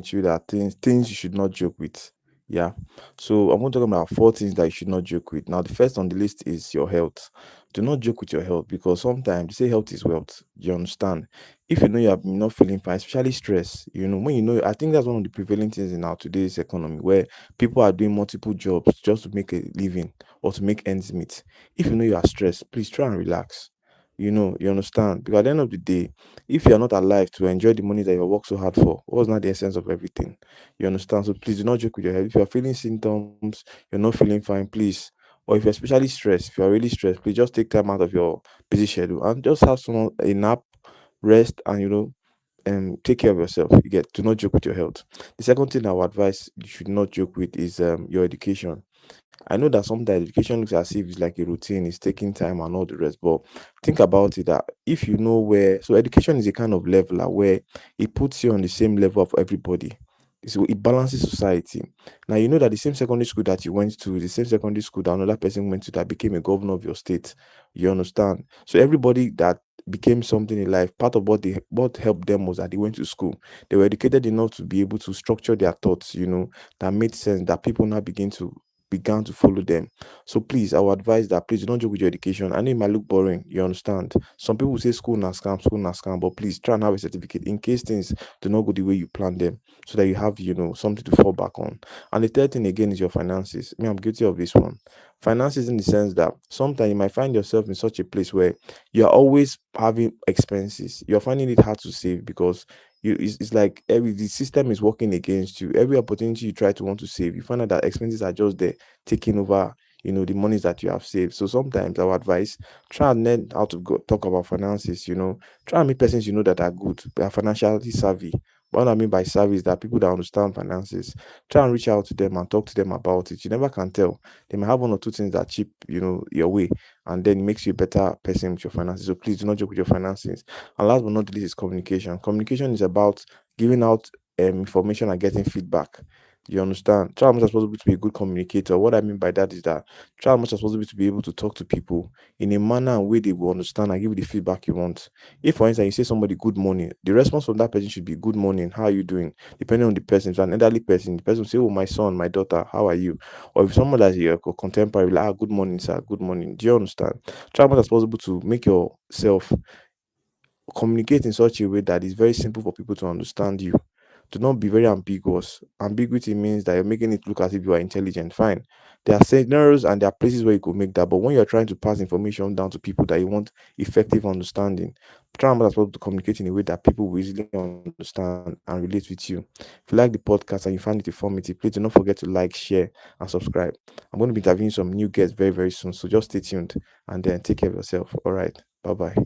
with you that things you should not joke with. Yeah. So I'm going to talk about four things that you should not joke with. Now, the first on the list is your health. Do not joke with your health because sometimes they say health is wealth. You understand? If you know you have been not feeling fine, especially stress, when you know, I think that's one of the prevailing things in our today's economy where people are doing multiple jobs just to make a living or to make ends meet. If you know you are stressed, please try and relax. You understand? Because at the end of the day, if you are not alive to enjoy the money that you work so hard for, what's not the essence of everything? You understand? So please do not joke with your health. If you are feeling symptoms, you're not feeling fine, please. Or if you're especially stressed, if you're really stressed, please just take time out of your busy schedule and just have some a nap, rest, and take care of yourself. You get to not joke with your health. The second thing I would advise you should not joke with is your education. I know that sometimes education looks as if it's like a routine, it's taking time and all the rest. But think about it that if you know where, so education is a kind of leveler where it puts you on the same level of everybody. So it balances society. Now you know that the same secondary school that you went to, the same secondary school that another person went to that became a governor of your state. You understand? So everybody that became something in life, part of what helped them was that they went to school. They were educated enough to be able to structure their thoughts, that made sense, that people now began to follow them. So please, I would advise that please do not joke with your education. I know it might look boring, you understand. Some people say school na scam, but please try and have a certificate in case things do not go the way you plan them, so that you have, something to fall back on. And the third thing again is your finances. Me, I'm guilty of this one. Finances in the sense that sometimes you might find yourself in such a place where you're always having expenses. You're finding it hard to save because it's like the system is working against you. Every opportunity you try to want to save, you find out that expenses are just there taking over, the monies that you have saved. So sometimes our advice, try and learn how to talk about finances. Try and meet persons that are good, they are financially savvy. What I mean by savvy is that people that understand finances. Try and reach out to them and talk to them about it. You never can tell. They may have one or two things that chip, your way, and then it makes you a better person with your finances. So please do not joke with your finances. And last but not least is communication. Communication is about giving out information and getting feedback. You understand? Try as much as possible to be a good communicator. What I mean by that is that try as much as possible to be able to talk to people in a manner and way they will understand and give you the feedback you want. If, for instance, you say somebody good morning, the response from that person should be good morning, how are you doing? Depending on the person. If it's an elderly person, the person will say, oh, my son, my daughter, how are you? Or if someone that's a contemporary, like, good morning, sir, good morning. Do you understand? Try as much as possible to make yourself communicate in such a way that is very simple for people to understand you. Do not be very ambiguous. Ambiguity means that you're making it look as if you are intelligent. Fine. There are scenarios and there are places where you could make that, but when you're trying to pass information down to people that you want effective understanding, try as possible to communicate in a way that people will easily understand and relate with you. If you like the podcast and you find it informative, please do not forget to like, share, and subscribe. I'm going to be interviewing some new guests very, very soon. So just stay tuned and then take care of yourself. All right. Bye bye.